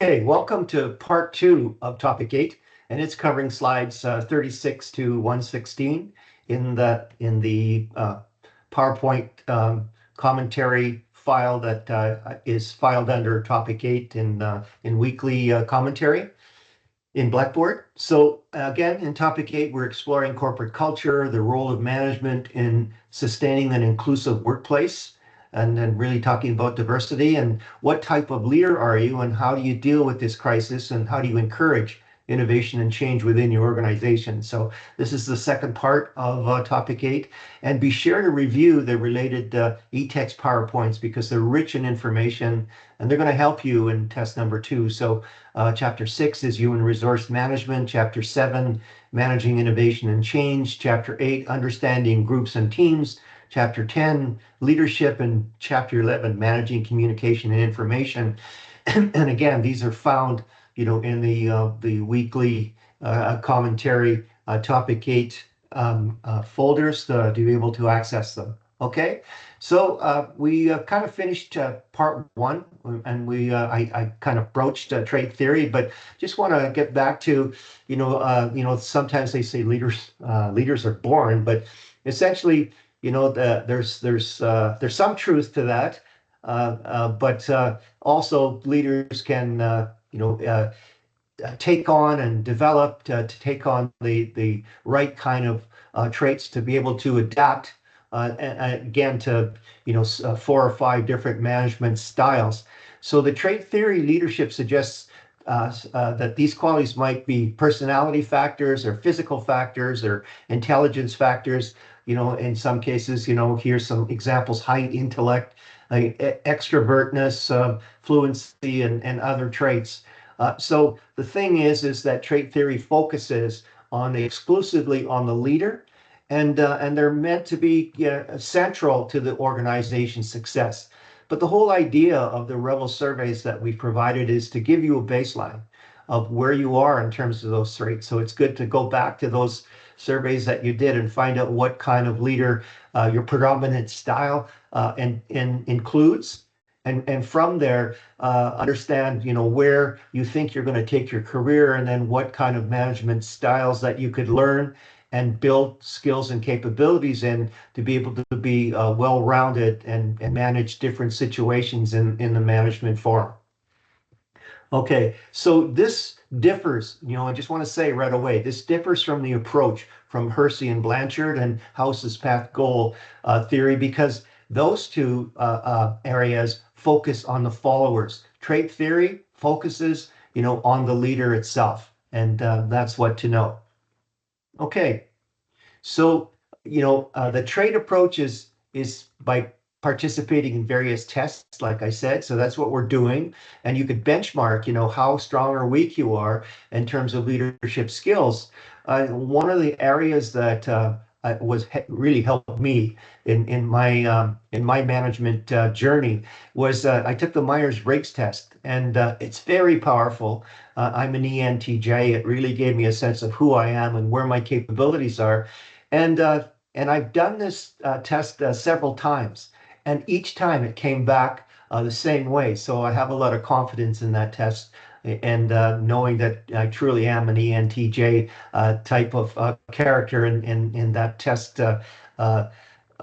Okay, welcome to part two of topic 8, and it's covering slides 36 to 116 in the PowerPoint commentary file that is filed under topic 8 in weekly commentary in Blackboard. So again, in topic 8, we're exploring corporate culture, the role of management in sustaining an inclusive workplace, and then really talking about diversity and what type of leader are you and how do you deal with this crisis and how do you encourage innovation and change within your organization. So this is the second part of topic 8, and be sure to review the related e-text PowerPoints because they're rich in information and they're going to help you in test number 2. So Chapter 6 is Human Resource Management. Chapter 7, Managing Innovation and Change. Chapter 8, Understanding Groups and Teams. Chapter 10, Leadership. And Chapter 11, Managing Communication and Information. And again, these are found, in the weekly commentary topic 8 folders to be able to access them. Okay, so we kind of finished part 1, and I kind of broached trade theory, but just want to get back to, sometimes they say leaders are born, but essentially, there's some truth to that, but also leaders can take on and develop to take on the right kind of traits to be able to adapt again to 4 or 5 different management styles. So the trait theory leadership suggests that these qualities might be personality factors or physical factors or intelligence factors. In some cases, here's some examples: height, intellect, extrovertness, fluency, and other traits. So the thing is that trait theory focuses on exclusively on the leader, and they're meant to be central to the organization's success. But the whole idea of the Rebel surveys that we provided is to give you a baseline of where you are in terms of those traits. So it's good to go back to those surveys that you did and find out what kind of leader your predominant style and includes. And from there, understand, where you think you're going to take your career, and then what kind of management styles that you could learn and build skills and capabilities in to be able to be well-rounded and manage different situations in the management forum. Okay, so this differs, I just want to say right away, this differs from the approach from Hersey and Blanchard and House's path goal theory, because those two areas focus on the followers. Trait theory focuses, on the leader itself, and that's what to know. Okay, so the trait approach is by participating in various tests, like I said. So that's what we're doing, and you could benchmark, how strong or weak you are in terms of leadership skills. One of the areas that really helped me in my management journey was I took the Myers-Briggs test, and it's very powerful. I'm an ENTJ. It really gave me a sense of who I am and where my capabilities are, and I've done this test several times, and each time it came back the same way. So I have a lot of confidence in that test, and knowing that I truly am an ENTJ type of character in that test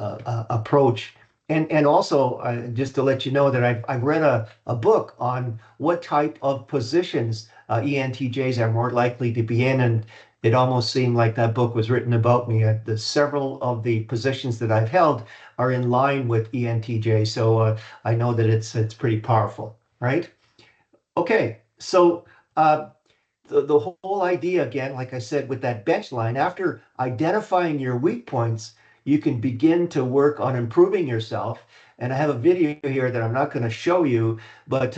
approach. And also, just to let you know that I've read a book on what type of positions ENTJs are more likely to be in, and it almost seemed like that book was written about me. Several of the positions that I've held are in line with ENTJ, so I know that it's pretty powerful, right? Okay, so the whole idea, again, like I said, with that bench line, after identifying your weak points, you can begin to work on improving yourself. And I have a video here that I'm not going to show you, but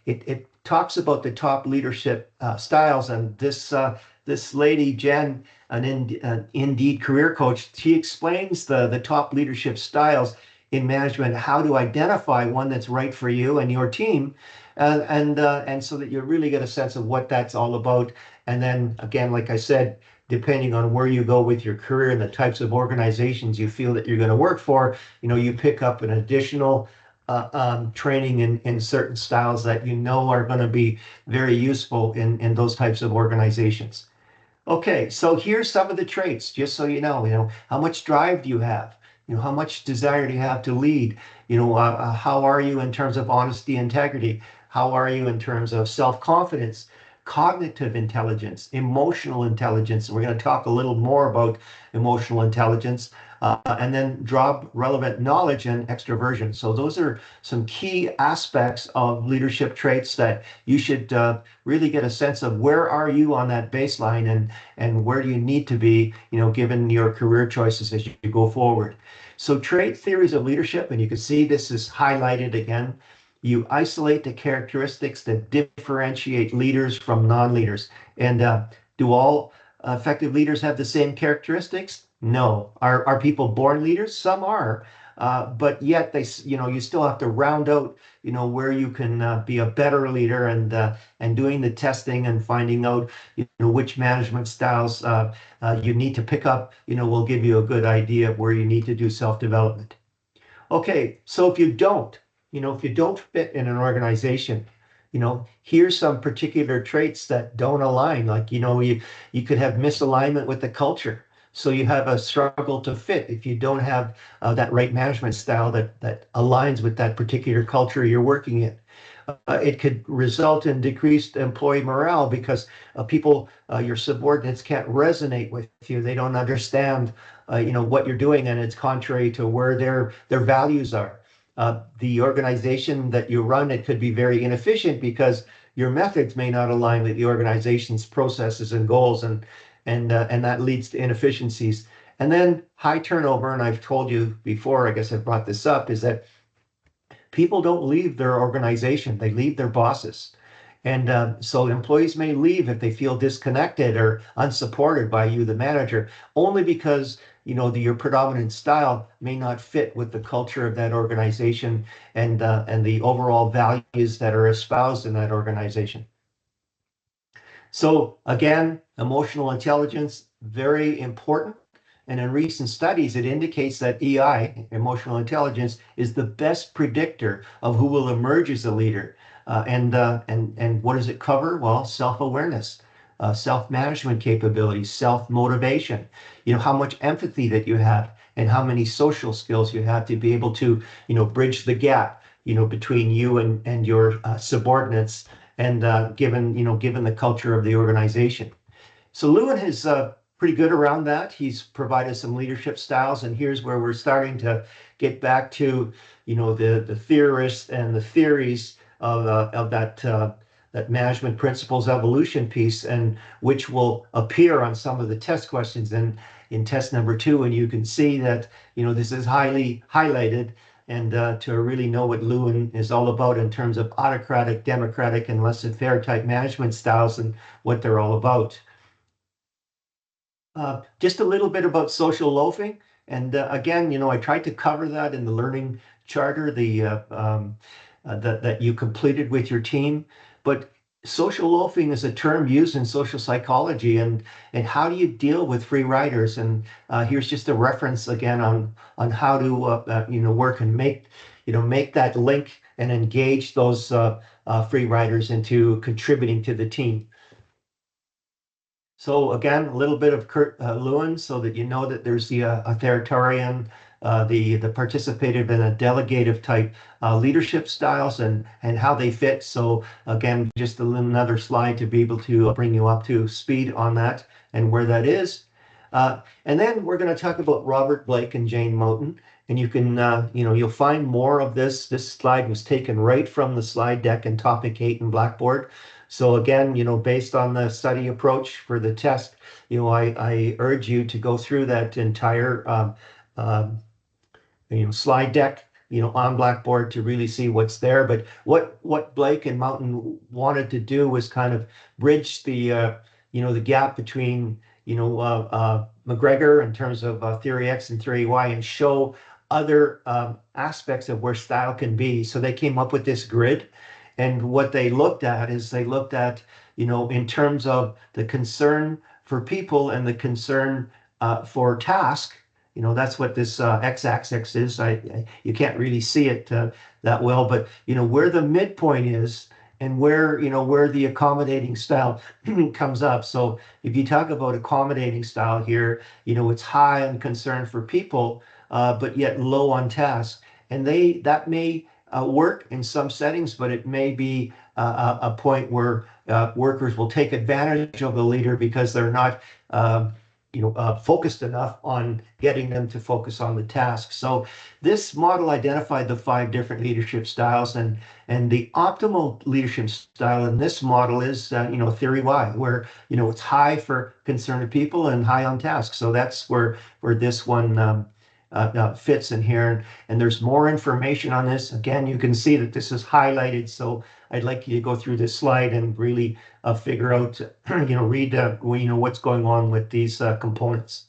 it talks about the top leadership styles. And this lady, Jen, an Indeed career coach, she explains the top leadership styles in management, how to identify one that's right for you and your team, and so that you really get a sense of what that's all about. And then again, like I said, depending on where you go with your career and the types of organizations you feel that you're going to work for, you pick up an additional training in certain styles that you know are going to be very useful in those types of organizations. Okay, so here's some of the traits, just so you know, how much drive do you have? You know, how much desire do you have to lead? You know, how are you in terms of honesty, integrity? How are you in terms of self-confidence, cognitive intelligence, emotional intelligence? We're going to talk a little more about emotional intelligence, and then job relevant knowledge and extroversion. So those are some key aspects of leadership traits that you should really get a sense of where are you on that baseline, and where do you need to be, you know, given your career choices as you go forward. So trait theories of leadership, and you can see this is highlighted again. You isolate the characteristics that differentiate leaders from non-leaders. And do all effective leaders have the same characteristics? No. Are people born leaders? Some are. But yet you know, you still have to round out, you know, where you can be a better leader, and doing the testing and finding out, you know, which management styles you need to pick up, you know, will give you a good idea of where you need to do self-development. Okay, so if you don't, you know, if you don't fit in an organization, you know, here's some particular traits that don't align. Like, you know, you could have misalignment with the culture. So you have a struggle to fit if you don't have that right management style that aligns with that particular culture you're working in. It could result in decreased employee morale because people, your subordinates, can't resonate with you. They don't understand, you know, what you're doing, and it's contrary to where their values are. The organization that you run, it could be very inefficient because your methods may not align with the organization's processes and goals, and that leads to inefficiencies. And then high turnover, and I've told you before, I guess I brought this up, is that people don't leave their organization, they leave their bosses. And so employees may leave if they feel disconnected or unsupported by you, the manager, only because, you know, your predominant style may not fit with the culture of that organization, and the overall values that are espoused in that organization. So again, emotional intelligence, very important. And in recent studies, it indicates that EI, emotional intelligence, is the best predictor of who will emerge as a leader. And what does it cover? Well, self-awareness, self-management capabilities, self-motivation. You know, how much empathy that you have, and how many social skills you have to be able to, you know, bridge the gap, you know, between you and your subordinates, and given the culture of the organization. So Lewin is pretty good around that. He's provided some leadership styles, and here's where we're starting to get back to, you know, the theorists and the theories of that management principles evolution piece, and which will appear on some of the test questions in test number 2. And you can see that, you know, this is highly highlighted, and to really know what Lewin is all about in terms of autocratic, democratic, and laissez-faire type management styles, and what they're all about. Just a little bit about social loafing. And again, you know, I tried to cover that in the learning charter, that you completed with your team. But social loafing is a term used in social psychology, and how do you deal with free riders? And here's just a reference again on how to you know, work and make that link and engage those free riders into contributing to the team. So again, a little bit of Kurt Lewin, so that you know that there's the authoritarian, the participative, and a delegative type leadership styles, and how they fit. So again, just another slide to be able to bring you up to speed on that and where that is. And then we're going to talk about Robert Blake and Jane Moten. And you can, you know, you'll find more of this. This slide was taken right from the slide deck in topic 8 in Blackboard. So again, you know, based on the study approach for the test, you know, I urge you to go through that entire you know, slide deck, you know, on Blackboard to really see what's there. But what Blake and Moten wanted to do was kind of bridge the you know, the gap between, you know, McGregor in terms of theory X and theory Y, and show other aspects of where style can be. So they came up with this grid. And what they looked at is they looked at, you know, in terms of the concern for people and the concern for task, that's what this x-axis is. You can't really see it that well, but where the midpoint is and where the accommodating style comes up. So if you talk about accommodating style here, it's high on concern for people, but yet low on task. And that may work in some settings, but it may be a point where workers will take advantage of the leader because they're not focused enough on getting them to focus on the task. So this model identified the 5 different leadership styles, and the optimal leadership style in this model is theory Y, where it's high for concerned people and high on task. So that's where this one fits in here. And there's more information on this. Again, you can see that this is highlighted. So I'd like you to go through this slide and really figure out, read, what's going on with these components.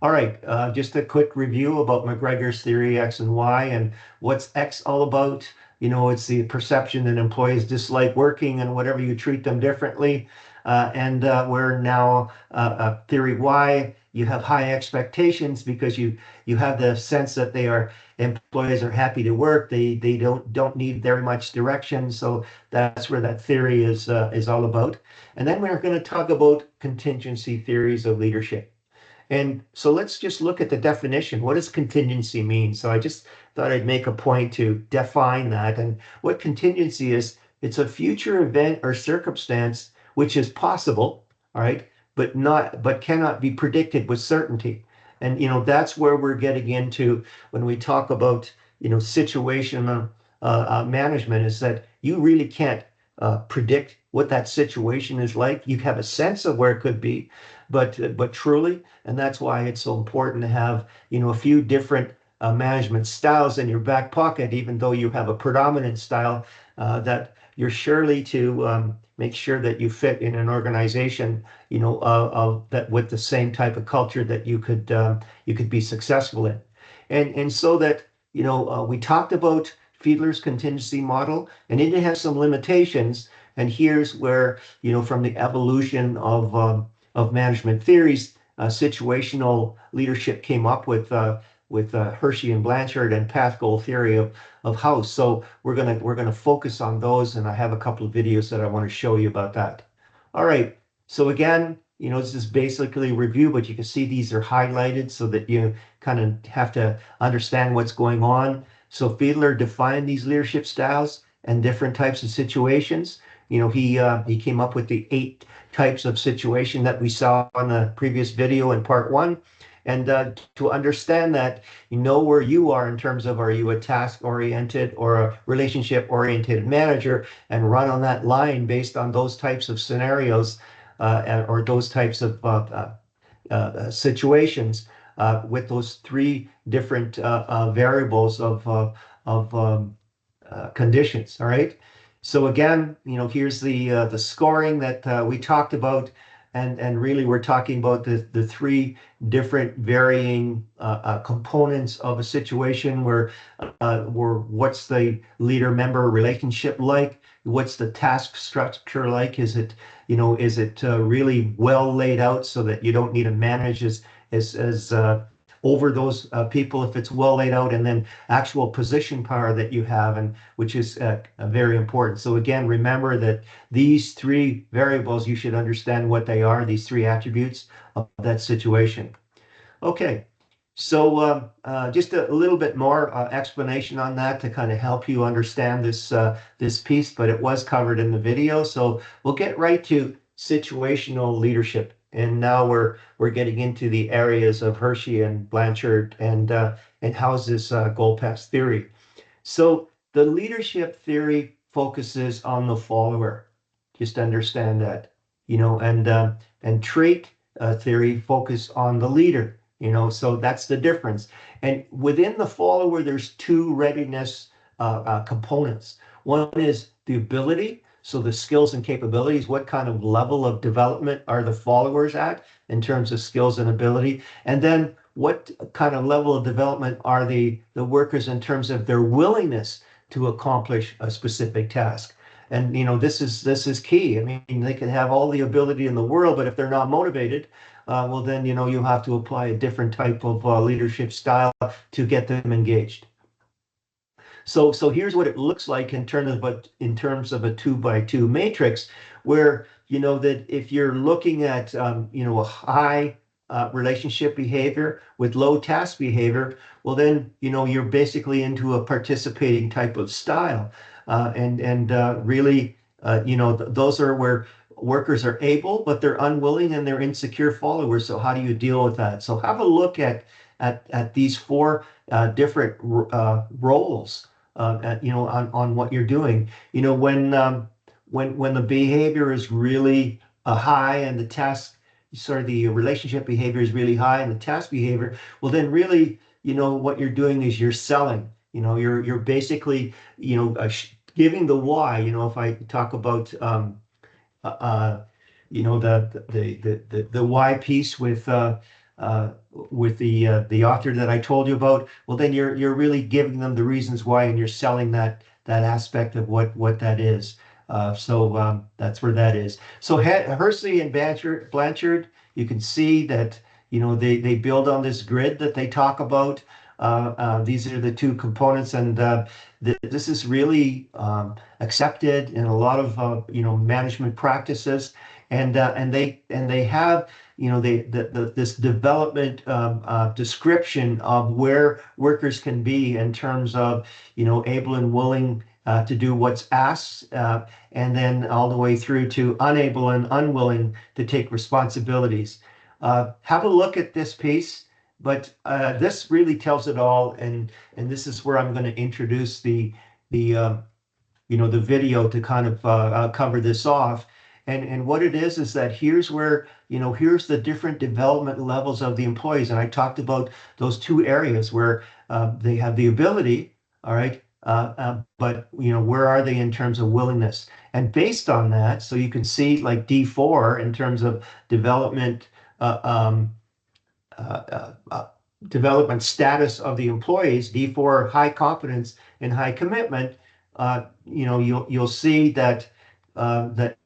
All right, just a quick review about McGregor's theory, X and Y, and what's X all about. It's the perception that employees dislike working and whatever you treat them differently. And we're now theory Y. You have high expectations because you have the sense that employees are happy to work. They don't need very much direction. So that's where that theory is all about. And then we're going to talk about contingency theories of leadership. And so let's just look at the definition. What does contingency mean? So I just thought I'd make a point to define that. And what contingency is, it's a future event or circumstance which is possible, all right, but cannot be predicted with certainty. And that's where we're getting into when we talk about situational management, is that you really can't predict what that situation is like. You have a sense of where it could be, but truly, and that's why it's so important to have a few different management styles in your back pocket, even though you have a predominant style that you're surely to make sure that you fit in an organization, that with the same type of culture that you could be successful in, and so that we talked about Fiedler's contingency model, and it has some limitations. And here's where from the evolution of management theories, situational leadership came up with Hershey and Blanchard and path goal theory of House. So we're gonna focus on those, and I have a couple of videos that I want to show you about that. All right. So again, this is basically a review, but you can see these are highlighted so that you kind of have to understand what's going on. So Fiedler defined these leadership styles and different types of situations. He came up with the 8 types of situation that we saw on the previous video in part 1. And to understand that, where you are in terms of, are you a task-oriented or a relationship-oriented manager, and run on that line based on those types of scenarios or those types of situations with those 3 different variables of conditions. All right. So again, here's the scoring that we talked about, and really we're talking about the 3 different varying components of a situation where what's the leader-member relationship like? What's the task structure like? Is it really well laid out so that you don't need to manage as over those people if it's well laid out, and then actual position power that you have, and which is very important. So again, remember that these 3 variables, you should understand what they are, these 3 attributes of that situation. Okay, so just a little bit more explanation on that to kind of help you understand this piece, but it was covered in the video. So we'll get right to situational leadership. And now we're getting into the areas of Hershey and Blanchard and how's this goal path theory. So the leadership theory focuses on the follower. Just understand that, and trait theory focus on the leader. So that's the difference. And within the follower, there's 2 readiness components. One is the ability. So the skills and capabilities, what kind of level of development are the followers at in terms of skills and ability? And then what kind of level of development are the workers in terms of their willingness to accomplish a specific task? And this is key. I mean, they can have all the ability in the world, but if they're not motivated, well, then you have to apply a different type of leadership style to get them engaged. So here's what it looks like in terms of a 2x2 matrix, where that if you're looking at a high relationship behavior with low task behavior, well then you're basically into a participating type of style, and really those are where workers are able, but they're unwilling and they're insecure followers. So how do you deal with that? So have a look at these four different roles on what you're doing. When the behavior is really high and the relationship behavior is really high and the task behavior, well then really what you're doing is you're selling. You're basically giving the why. If I talk about uh, the why piece with the author that I told you about, well then you're really giving them the reasons why, and you're selling that aspect of what that is. So that's where that is. So Hersey and Blanchard, you can see that they build on this grid that they talk about. These are the two components, and this is really accepted in a lot of management practices, and they have this development description of where workers can be in terms of able and willing to do what's asked, and then all the way through to unable and unwilling to take responsibilities. Have a look at this piece, but this really tells it all, and this is where I'm going to introduce the video to kind of cover this off. And what it is that here's where, here's the different development levels of the employees. And I talked about those two areas where they have the ability, all right, but where are they in terms of willingness? And based on that, so you can see like D4 in terms of development development status of the employees, D4 high confidence and high commitment. You'll see that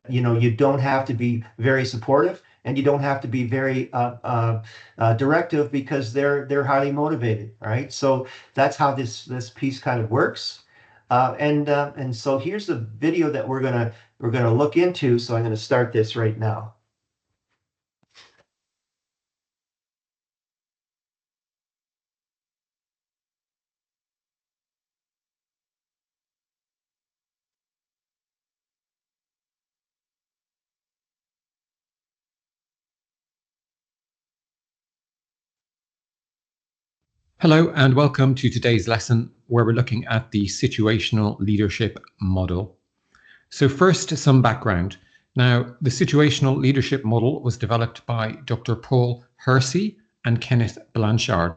you don't have to be very supportive, and you don't have to be very directive, because they're highly motivated. All right, so that's how this piece kind of works. And so here's the video that we're gonna look into. So I'm going to start this right now. Hello and welcome to today's lesson, where we're looking at the situational leadership model. So first, some background. Now, the situational leadership model was developed by Dr. Paul Hersey and Kenneth Blanchard.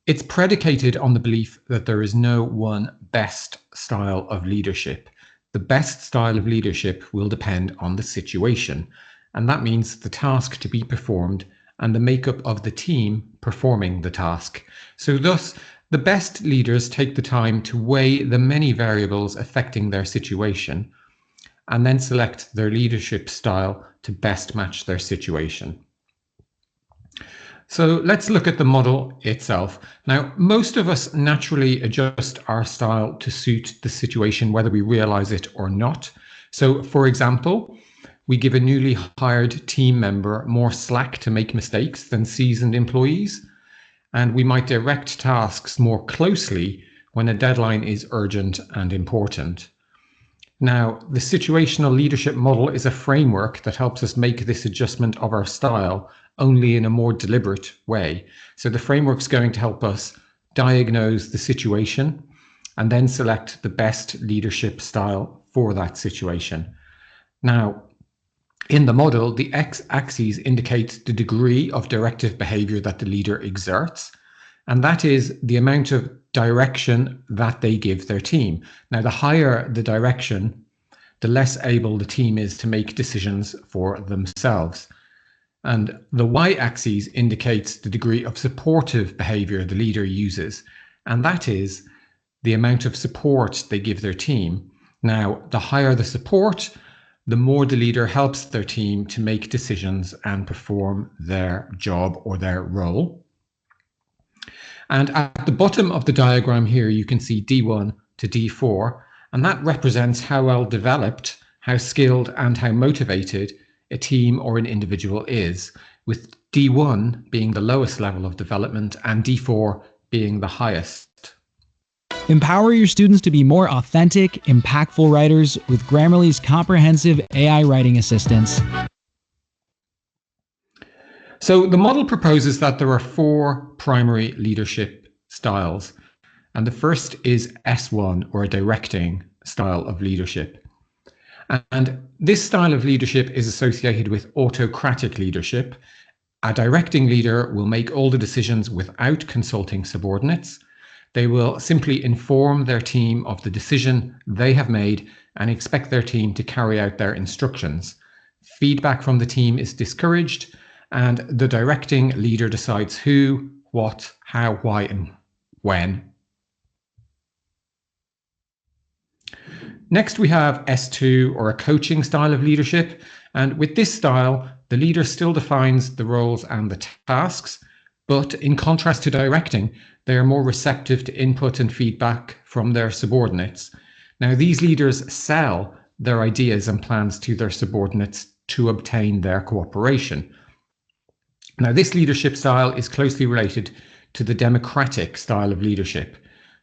It's predicated on the belief that there is no one best style of leadership. The best style of leadership will depend on the situation, and that means the task to be performed and the makeup of the team performing the task. So thus, the best leaders take the time to weigh the many variables affecting their situation and then select their leadership style to best match their situation. So let's look at the model itself. Now, most of us naturally adjust our style to suit the situation, whether we realize it or not. So, for example, we give a newly hired team member more slack to make mistakes than seasoned employees, and we might direct tasks more closely when a deadline is urgent and important. Now, the situational leadership model is a framework that helps us make this adjustment of our style only in a more deliberate way. So the framework's going to help us diagnose the situation and then select the best leadership style for that situation. Now, in the model, the x-axis indicates the degree of directive behavior that the leader exerts, and that is the amount of direction that they give their team. Now, the higher the direction, the less able the team is to make decisions for themselves. And the y-axis indicates the degree of supportive behavior the leader uses, and that is the amount of support they give their team. Now, the higher the support, the more the leader helps their team to make decisions and perform their job or their role. And at the bottom of the diagram here, you can see D1 to D4, and that represents how well developed, how skilled, and how motivated a team or an individual is, with D1 being the lowest level of development and D4 being the highest. Empower your students to be more authentic, impactful writers with Grammarly's comprehensive AI writing assistance. So the model proposes that there are 4 primary leadership styles, and the first is S1, or a directing style of leadership. And this style of leadership is associated with autocratic leadership. A directing leader will make all the decisions without consulting subordinates. They will simply inform their team of the decision they have made and expect their team to carry out their instructions. Feedback from the team is discouraged, and the directing leader decides who, what, how, why, and when. Next, we have S2, or a coaching style of leadership. And with this style, the leader still defines the roles and the tasks, but in contrast to directing, they are more receptive to input and feedback from their subordinates. Now, these leaders sell their ideas and plans to their subordinates to obtain their cooperation. Now, this leadership style is closely related to the democratic style of leadership.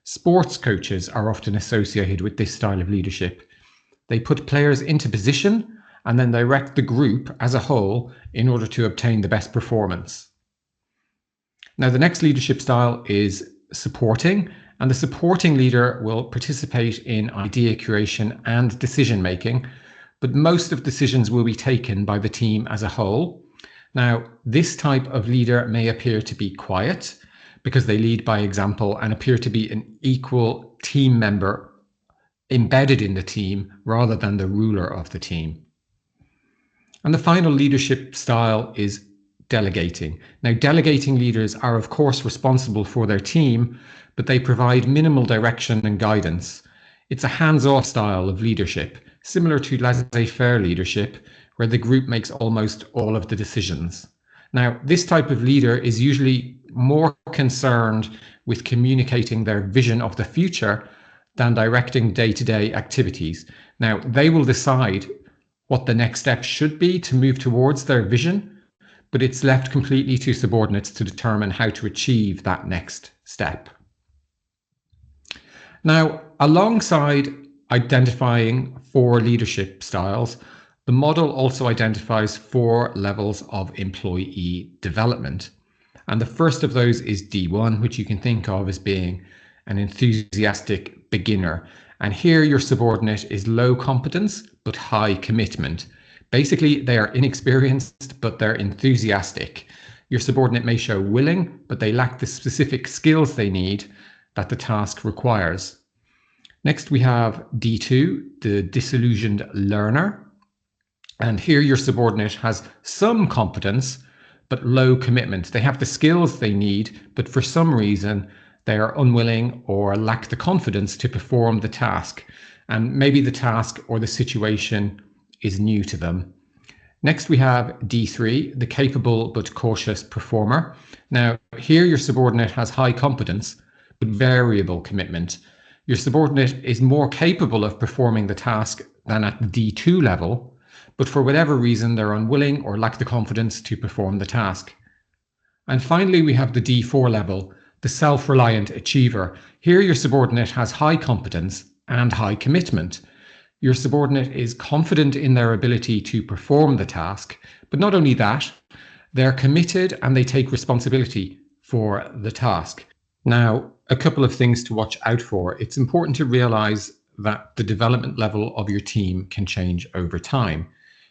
Sports coaches are often associated with this style of leadership. They put players into position and then direct the group as a whole in order to obtain the best performance. Now, the next leadership style is supporting, and the supporting leader will participate in idea creation and decision making, but most of decisions will be taken by the team as a whole. Now, this type of leader may appear to be quiet because they lead by example and appear to be an equal team member embedded in the team rather than the ruler of the team. And the final leadership style is delegating. Now, delegating leaders are, of course, responsible for their team, but they provide minimal direction and guidance. It's a hands-off style of leadership, similar to laissez-faire leadership, where the group makes almost all of the decisions. Now, this type of leader is usually more concerned with communicating their vision of the future than directing day-to-day activities. Now, they will decide what the next step should be to move towards their vision, but it's left completely to subordinates to determine how to achieve that next step. Now, alongside identifying 4 leadership styles, the model also identifies 4 levels of employee development. And the first of those is D1, which you can think of as being an enthusiastic beginner. And here your subordinate is low competence, but high commitment. Basically, they are inexperienced, but they're enthusiastic. Your subordinate may show willing, but they lack the specific skills they need that the task requires. Next, we have D2, the disillusioned learner. And here your subordinate has some competence, but low commitment. They have the skills they need, but for some reason, they are unwilling or lack the confidence to perform the task. And maybe the task or the situation is new to them. Next, we have D3, the capable but cautious performer. Now, here your subordinate has high competence, but variable commitment. Your subordinate is more capable of performing the task than at the D2 level, but for whatever reason, they're unwilling or lack the confidence to perform the task. And finally, we have the D4 level, the self-reliant achiever. Here, your subordinate has high competence and high commitment. Your subordinate is confident in their ability to perform the task, but not only that, they're committed and they take responsibility for the task. Now, a couple of things to watch out for. It's important to realize that the development level of your team can change over time.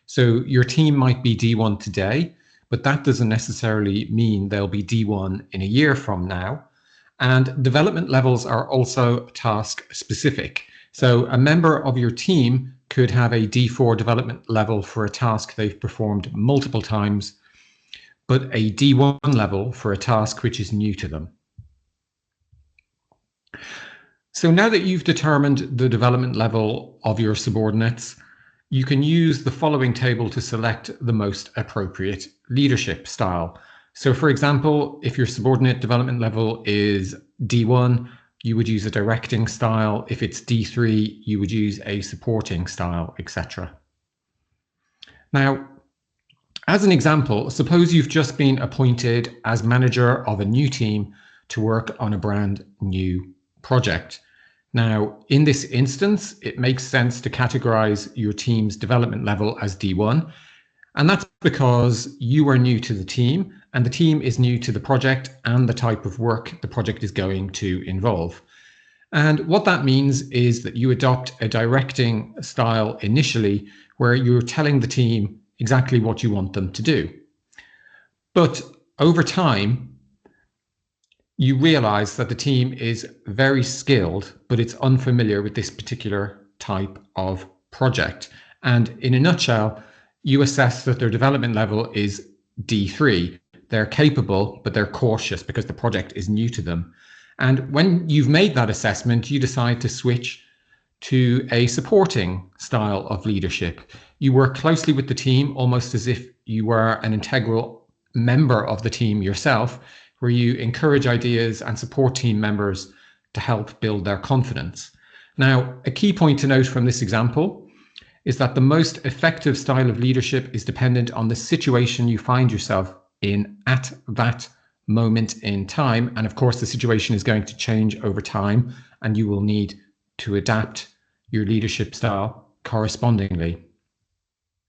So your team might be D1 today, but that doesn't necessarily mean they'll be D1 in a year from now. And development levels are also task specific. So a member of your team could have a D4 development level for a task they've performed multiple times, but a D1 level for a task which is new to them. So now that you've determined the development level of your subordinates, you can use the following table to select the most appropriate leadership style. So for example, if your subordinate development level is D1, you would use a directing style. If it's D3, you would use a supporting style, etc. Now, as an example, suppose you've just been appointed as manager of a new team to work on a brand new project. Now, in this instance, it makes sense to categorize your team's development level as D1. And that's because you are new to the team and the team is new to the project and the type of work the project is going to involve. And what that means is that you adopt a directing style initially where you're telling the team exactly what you want them to do. But over time, you realize that the team is very skilled, but it's unfamiliar with this particular type of project. And in a nutshell, you assess that their development level is D3. They're capable, but they're cautious because the project is new to them. And when you've made that assessment, you decide to switch to a supporting style of leadership. You work closely with the team, almost as if you were an integral member of the team yourself, where you encourage ideas and support team members to help build their confidence. Now, a key point to note from this example is that the most effective style of leadership is dependent on the situation you find yourself in at that moment in time. And of course, the situation is going to change over time, and you will need to adapt your leadership style correspondingly.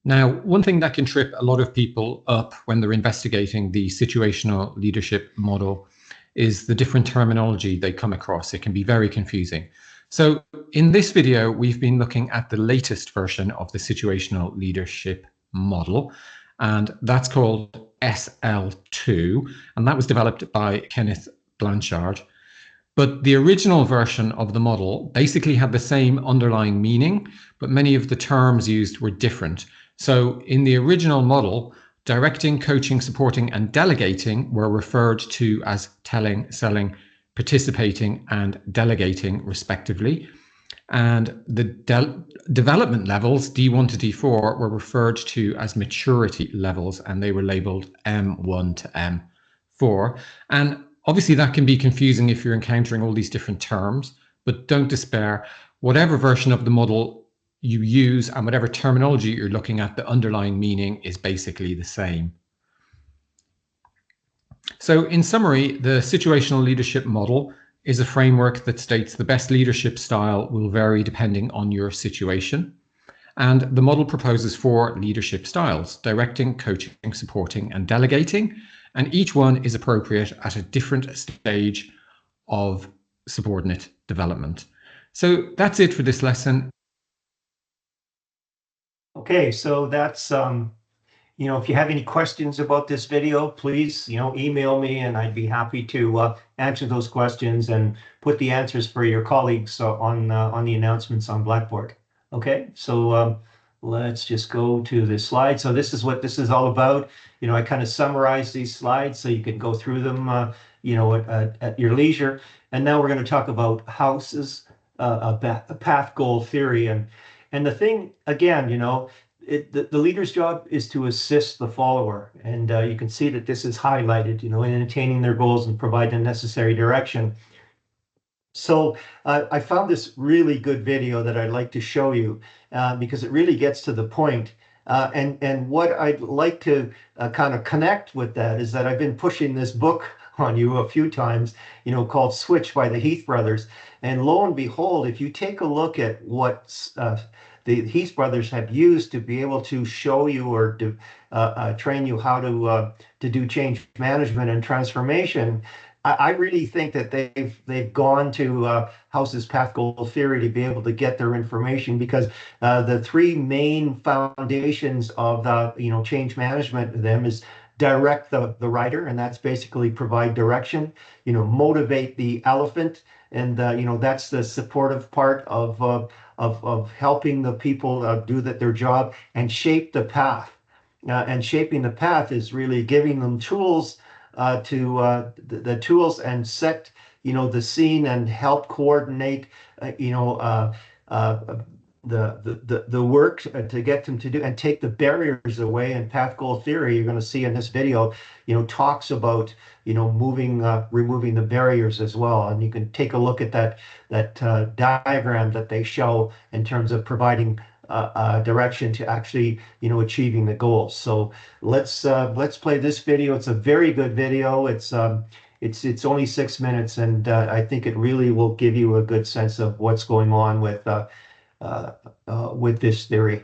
Now, one thing that can trip a lot of people up when they're investigating the situational leadership model is the different terminology they come across. It can be very confusing. So in this video, we've been looking at the latest version of the situational leadership model, and that's called SL2, and that was developed by Kenneth Blanchard. But the original version of the model basically had the same underlying meaning, but many of the terms used were different. So in the original model, directing, coaching, supporting, and delegating were referred to as telling, selling, participating, and delegating, respectively. And the development levels, D1 to D4, were referred to as maturity levels, and they were labeled M1 to M4. And obviously that can be confusing if you're encountering all these different terms, but don't despair. Whatever version of the model you use and whatever terminology you're looking at, the underlying meaning is basically the same. So in summary, the situational leadership model is a framework that states the best leadership style will vary depending on your situation. And the model proposes 4 leadership styles: directing, coaching, supporting, and delegating. And each one is appropriate at a different stage of subordinate development. So that's it for this lesson. Okay, so that's, if you have any questions about this video, please, email me and I'd be happy to answer those questions and put the answers for your colleagues on the announcements on Blackboard. Okay, so let's just go to the slide. So this is what this is all about. I kind of summarize these slides so you can go through them, at your leisure. And now we're going to talk about houses, a path goal theory. And the thing, again, the leader's job is to assist the follower. And you can see that this is highlighted, in attaining their goals and provide the necessary direction. So I found this really good video that I'd like to show you because it really gets to the point. And what I'd like to kind of connect with that is that I've been pushing this book on you a few times, called Switch by the Heath brothers. And lo and behold, if you take a look at what the Heath brothers have used to be able to show you or to train you how to do change management and transformation, I really think that they've gone to House's path goal theory to be able to get their information, because the 3 main foundations of the change management of them is direct the rider, and that's basically provide direction, motivate the elephant, and that's the supportive part of helping the people do their job, and shape the path. And shaping the path is really giving them tools the tools and set the scene and help coordinate, you know, the work to get them to do and take the barriers away. And path goal theory, you're going to see in this video, talks about, removing the barriers as well. And you can take a look at that diagram that they show in terms of providing direction to actually, achieving the goals. So let's play this video. It's a very good video. It's only 6 minutes, and I think it really will give you a good sense of what's going on with this theory.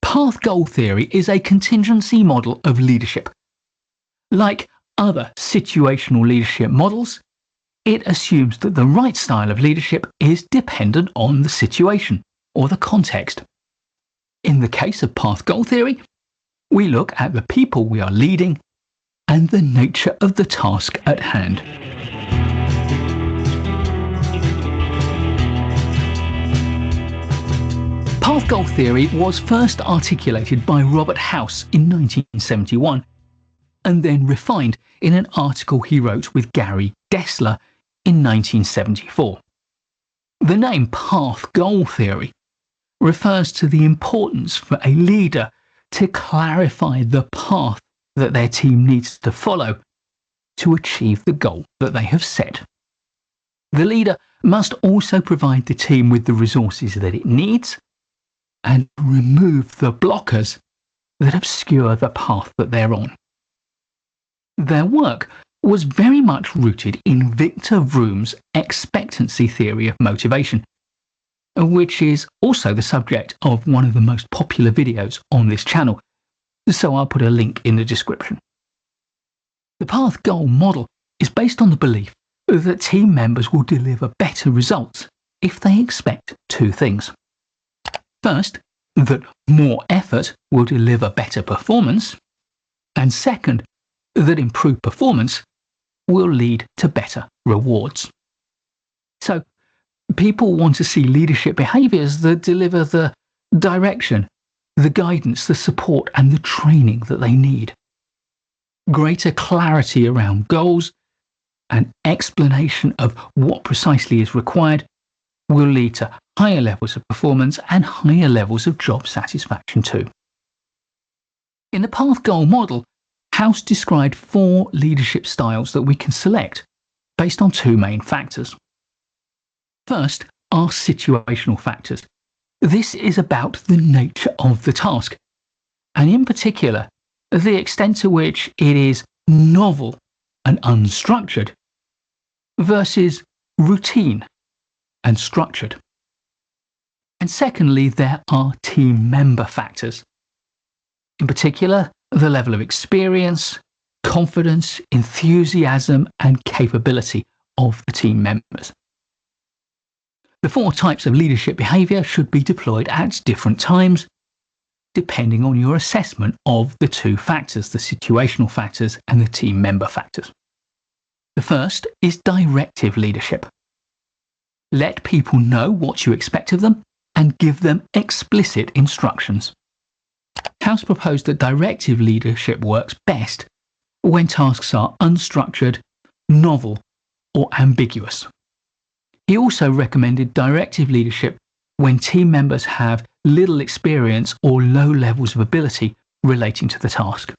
Path goal theory is a contingency model of leadership. Like other situational leadership models, it assumes that the right style of leadership is dependent on the situation or the context. In the case of path goal theory, we look at the people we are leading and the nature of the task at hand. Path goal theory was first articulated by Robert House in 1971 and then refined in an article he wrote with Gary Dessler in 1974. The name path goal theory refers to the importance for a leader to clarify the path that their team needs to follow to achieve the goal that they have set. The leader must also provide the team with the resources that it needs and remove the blockers that obscure the path that they're on. Their work was very much rooted in Victor Vroom's expectancy theory of motivation, which is also the subject of one of the most popular videos on this channel, so I'll put a link in the description. The path goal model is based on the belief that team members will deliver better results if they expect two things. First, that more effort will deliver better performance, and second, that improved performance will lead to better rewards. So, people want to see leadership behaviours that deliver the direction, the guidance, the support, and the training that they need. Greater clarity around goals and explanation of what precisely is required will lead to higher levels of performance and higher levels of job satisfaction too. In the path goal model, House described 4 leadership styles that we can select based on 2 main factors. First are situational factors. This is about the nature of the task, and in particular, the extent to which it is novel and unstructured versus routine and structured. And secondly, there are team member factors. In particular, the level of experience, confidence, enthusiasm, and capability of the team members. The 4 types of leadership behaviour should be deployed at different times, depending on your assessment of the 2 factors, the situational factors and the team member factors. The first is directive leadership. Let people know what you expect of them and give them explicit instructions. House proposed that directive leadership works best when tasks are unstructured, novel, or ambiguous. He also recommended directive leadership when team members have little experience or low levels of ability relating to the task.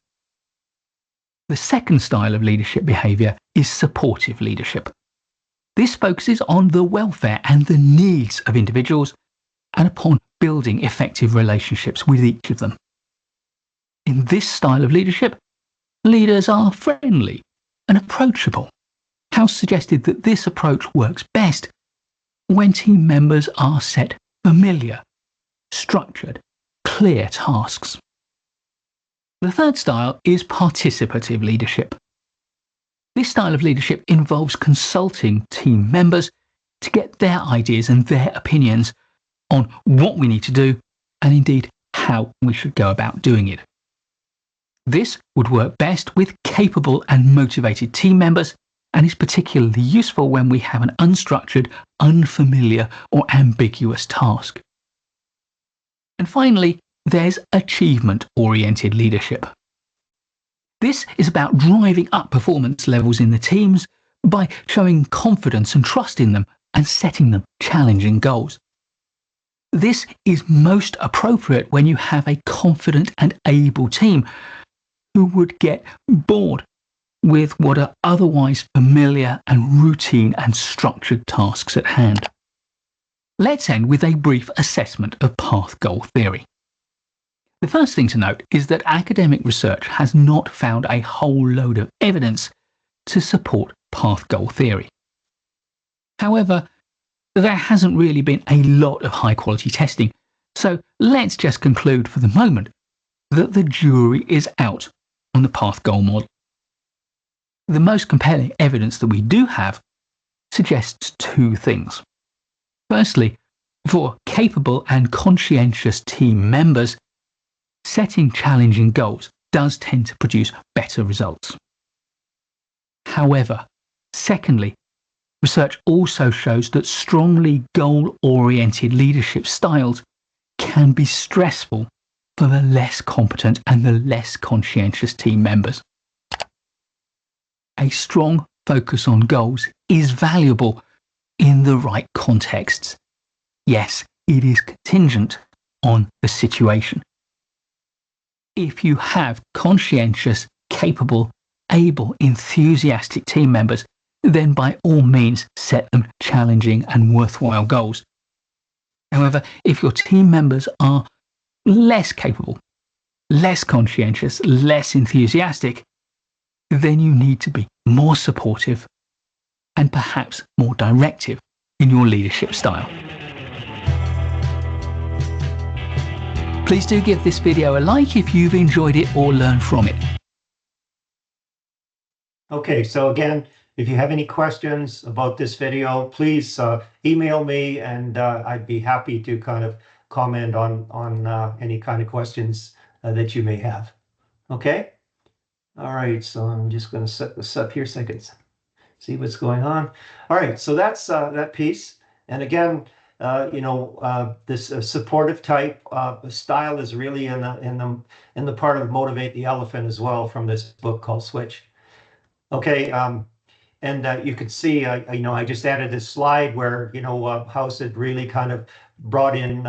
The second style of leadership behaviour is supportive leadership. This focuses on the welfare and the needs of individuals and upon building effective relationships with each of them. In this style of leadership, leaders are friendly and approachable. House suggested that this approach works best when team members are set familiar, structured, clear tasks. The third style is participative leadership. This style of leadership involves consulting team members to get their ideas and their opinions on what we need to do and indeed how we should go about doing it. This would work best with capable and motivated team members and is particularly useful when we have an unstructured, unfamiliar, or ambiguous task. And finally, there's achievement-oriented leadership. This is about driving up performance levels in the teams by showing confidence and trust in them and setting them challenging goals. This is most appropriate when you have a confident and able team who would get bored with what are otherwise familiar and routine and structured tasks at hand. Let's end with a brief assessment of path goal theory. The first thing to note is that academic research has not found a whole load of evidence to support path goal theory. However, there hasn't really been a lot of high quality testing, so let's just conclude for the moment that the jury is out on the path goal model. The most compelling evidence that we do have suggests two things. Firstly, for capable and conscientious team members, setting challenging goals does tend to produce better results. However, secondly, research also shows that strongly goal-oriented leadership styles can be stressful for the less competent and the less conscientious team members. A strong focus on goals is valuable in the right contexts. Yes, it is contingent on the situation. If you have conscientious, capable, able, enthusiastic team members, then by all means set them challenging and worthwhile goals. However, if your team members are less capable, less conscientious, less enthusiastic, then you need to be more supportive and perhaps more directive in your leadership style. Please do give this video a like if you've enjoyed it or learned from it. Okay, so again, if you have any questions about this video, please email me, and I'd be happy to kind of comment on any kind of questions that you may have. Okay? All right, so I'm just going to set this up here so I can see what's going on. All right, so that's that piece. And again, this supportive type style is really in the part of Motivate the Elephant as well from this book called Switch. Okay, and you could see, I just added this slide where, House had really kind of brought in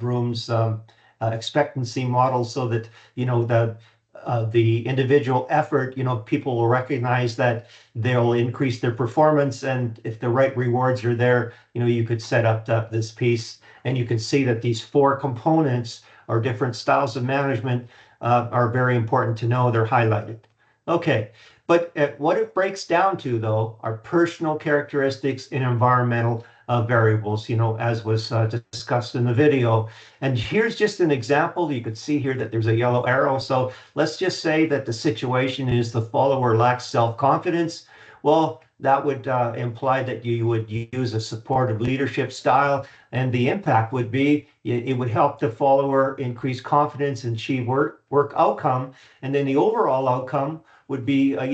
Broom's expectancy model so that, the individual effort, people will recognize that they'll increase their performance. And if the right rewards are there, you could set up this piece. And you can see that these four components or different styles of management are very important to know. They're highlighted. Okay. But what it breaks down to, though, are personal characteristics and environmental variables, as was discussed in the video. And here's just an example. You could see here that there's a yellow arrow. So let's just say that the situation is the follower lacks self-confidence. Well, that would imply that you would use a supportive leadership style, and the impact would be it would help the follower increase confidence and achieve work outcome, and then the overall outcome would be a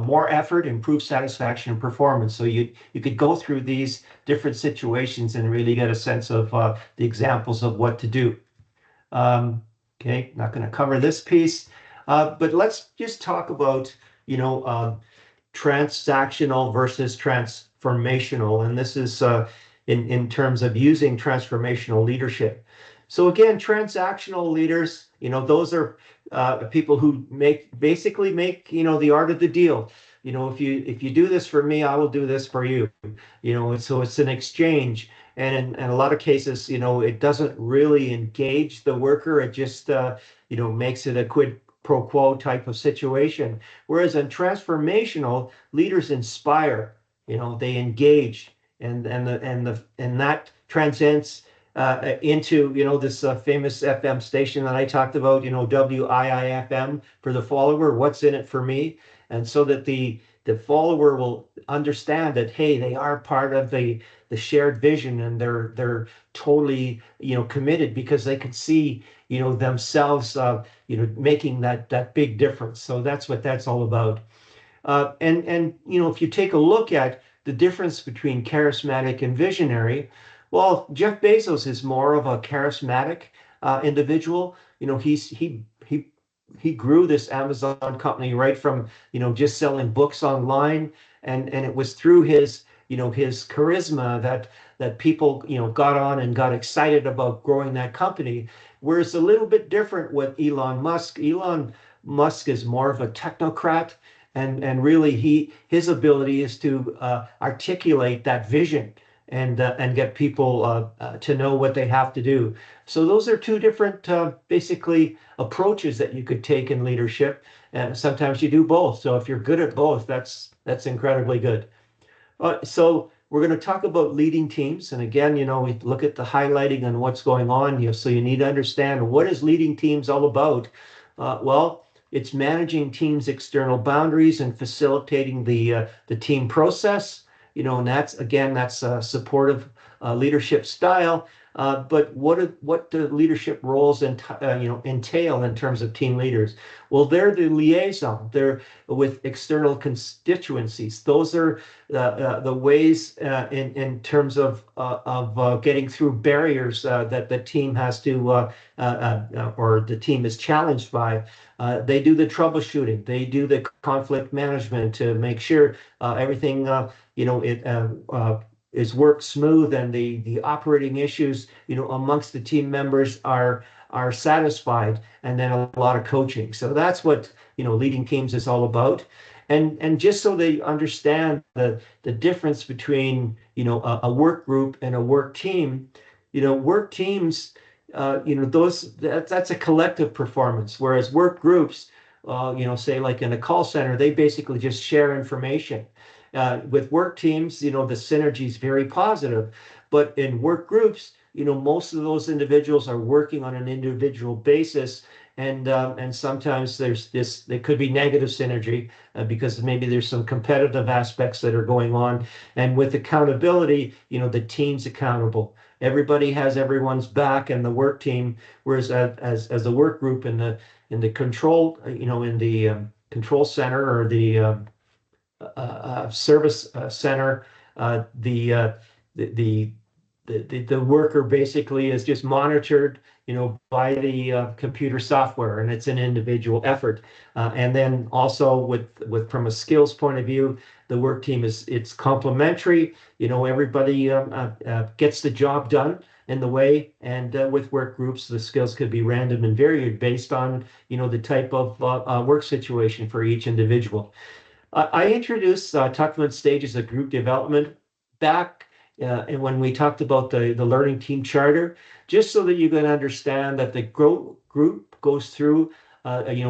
more effort, improved satisfaction and performance. So you could go through these different situations and really get a sense of the examples of what to do. Okay, not going to cover this piece, but let's just talk about transactional versus transformational, and this is in terms of using transformational leadership. So again, transactional leaders, those are people who basically make the art of the deal. If you do this for me, I will do this for you. So it's an exchange, and in a lot of cases, it doesn't really engage the worker. It just makes it a quid pro quo type of situation. Whereas in transformational, leaders inspire. They engage, and that transcends into this famous FM station that I talked about, WIIFM for the follower. What's in it for me? And so that the follower will understand that, hey, they are part of the shared vision, and they're totally committed because they can see themselves making that big difference. So that's what that's all about. And if you take a look at the difference between charismatic and visionary, well, Jeff Bezos is more of a charismatic individual. He grew this Amazon company right from just selling books online, and it was through his charisma that people got on and got excited about growing that company. Whereas a little bit different with Elon Musk. Elon Musk is more of a technocrat, and really his ability is to articulate that vision and get people to know what they have to do. So those are two different basically approaches that you could take in leadership, and sometimes you do both. So if you're good at both, that's incredibly good. So we're going to talk about leading teams, and again, we look at the highlighting and what's going on here. So you need to understand, what is leading teams all about? Well, it's managing teams' external boundaries and facilitating the team process. And that's a supportive leadership style. But what do leadership roles entail in terms of team leaders? Well, they're the liaison. They're with external constituencies. Those are the ways in terms of getting through barriers that the team has to or the team is challenged by. They do the troubleshooting. They do the conflict management to make sure everything is worked smooth, and the operating issues amongst the team members are satisfied, and then a lot of coaching. So that's what leading teams is all about. And just so they understand the difference between a work group and a work team, work teams, that's a collective performance, whereas work groups, say like in a call center, they basically just share information. With work teams, the synergy is very positive, but in work groups, most of those individuals are working on an individual basis, and sometimes there could be negative synergy because maybe there's some competitive aspects that are going on. And with accountability, the team's accountable. Everybody has everyone's back in the work team, whereas as a work group in the control, in the control center or the service center, the worker basically is just monitored, by the computer software, and it's an individual effort. And then also with from a skills point of view, the work team it's complementary. Everybody gets the job done in the way, and with work groups, the skills could be random and varied based on the type of work situation for each individual. I introduced Tuckman stages of group development back and when we talked about the learning team charter, just so that you can understand that the group goes through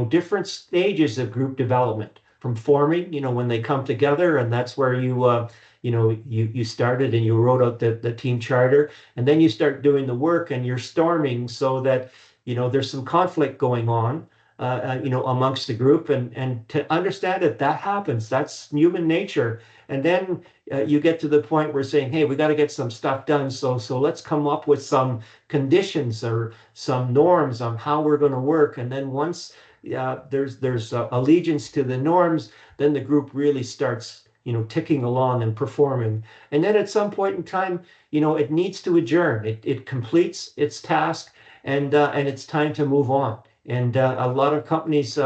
different stages of group development, from forming, when they come together, and that's where you started and you wrote out the team charter, and then you start doing the work and you're storming, so that there's some conflict going on amongst the group, and to understand that happens, that's human nature. And then you get to the point where saying, hey, we got to get some stuff done. So let's come up with some conditions or some norms on how we're going to work. And then once there's allegiance to the norms, then the group really starts ticking along and performing. And then at some point in time, it needs to adjourn. It completes its task, and it's time to move on. And a lot of companies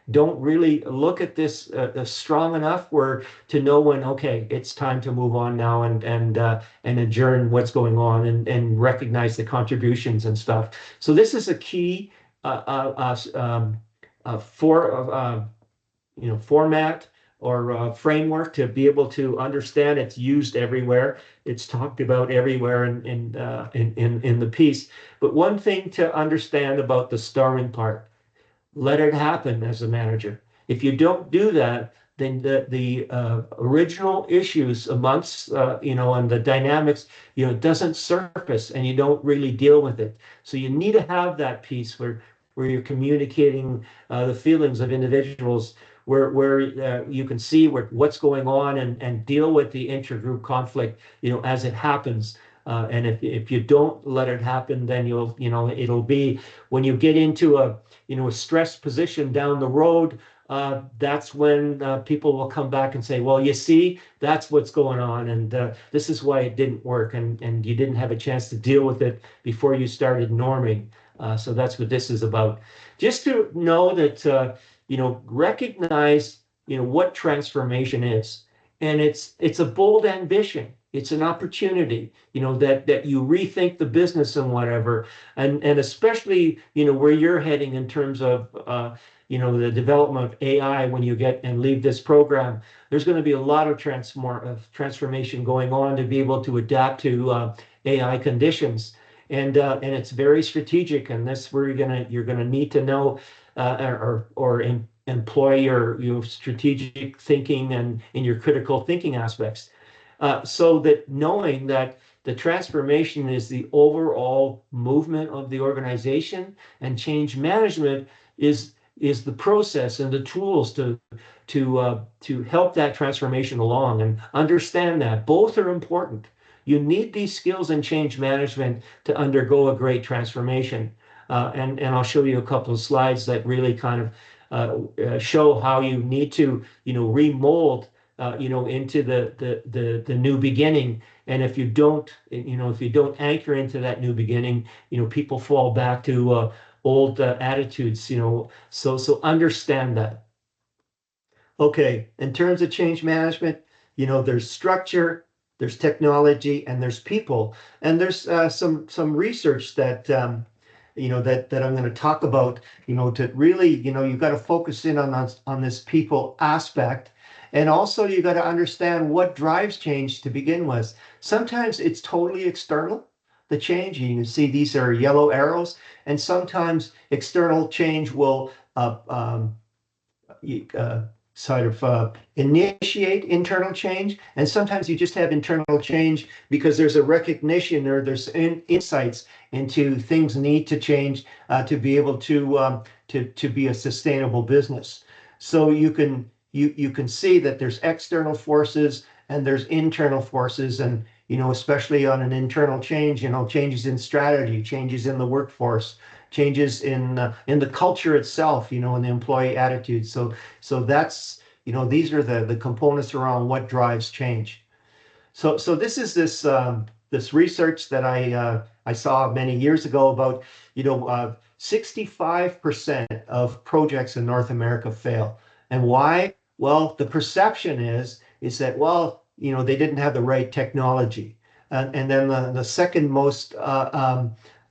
don't really look at this strong enough to know when, okay, it's time to move on now, and adjourn what's going on, and recognize the contributions and stuff. So this is a key format or framework to be able to understand. It's used everywhere. It's talked about everywhere in the piece. But one thing to understand about the storming part: let it happen as a manager. If you don't do that, then the original issues amongst and the dynamics doesn't surface, and you don't really deal with it. So you need to have that piece where you're communicating the feelings of individuals, where you can see what's going on, and deal with the intergroup conflict as it happens. And if you don't let it happen, then it'll be when you get into a stress position down the road, that's when people will come back and say, well, you see, that's what's going on, and this is why it didn't work, and you didn't have a chance to deal with it before you started norming. So that's what this is about. Just to know that, recognize, what transformation is. And it's a bold ambition. It's an opportunity, that you rethink the business and whatever, and especially, where you're heading in terms of, the development of AI when you get and leave this program. There's going to be a lot of transformation going on to be able to adapt to AI conditions, and it's very strategic, and that's where you're gonna need to know employ your strategic thinking and in your critical thinking aspects, so that knowing that the transformation is the overall movement of the organization, and change management is the process and the tools to help that transformation along. And understand that both are important. You need these skills in change management to undergo a great transformation. And I'll show you a couple of slides that really kind of show how you need to, remold, into the new beginning. And if you don't, anchor into that new beginning, people fall back to old attitudes. So understand that. Okay, in terms of change management, there's structure, there's technology, and there's people. And there's some research that that I'm going to talk about, to really, you've got to focus in on this people aspect. And also you got to understand what drives change to begin with. Sometimes it's totally external, the change. You can see these are yellow arrows, and sometimes external change will sort of initiate internal change, and sometimes you just have internal change because there's a recognition, or there's insights into things need to change to be able to be a sustainable business. So you can see that there's external forces and there's internal forces, and especially on an internal change, changes in strategy, changes in the workforce, changes in the culture itself, in the employee attitude. So that's, these are the components around what drives change. So this is this research that I saw many years ago about 65% of projects in North America fail. And why? Well, the perception is that, well, they didn't have the right technology. And then the second most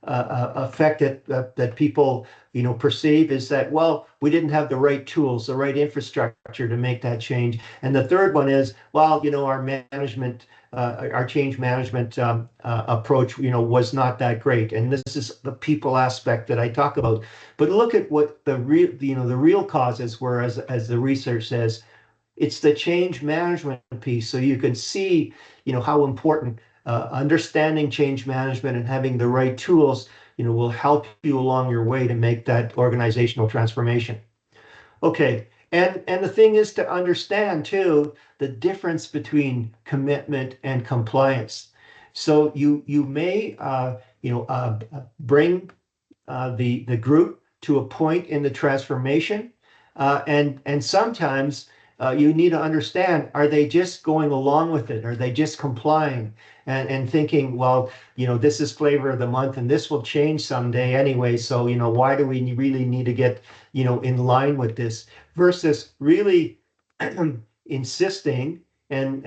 effect that people perceive is that, well, we didn't have the right tools, the right infrastructure to make that change. And the third one is, well, our management, our change management approach, was not that great. And this is the people aspect that I talk about. But look at what the real causes were, as the research says. It's the change management piece. So you can see, how important understanding change management and having the right tools, will help you along your way to make that organizational transformation. Okay, and the thing is to understand too the difference between commitment and compliance. So you may bring the group to a point in the transformation, and sometimes you need to understand, are they just going along with it? Are they just complying and thinking, well, this is flavor of the month and this will change someday anyway. So, why do we really need to get, in line with this, versus really insisting and,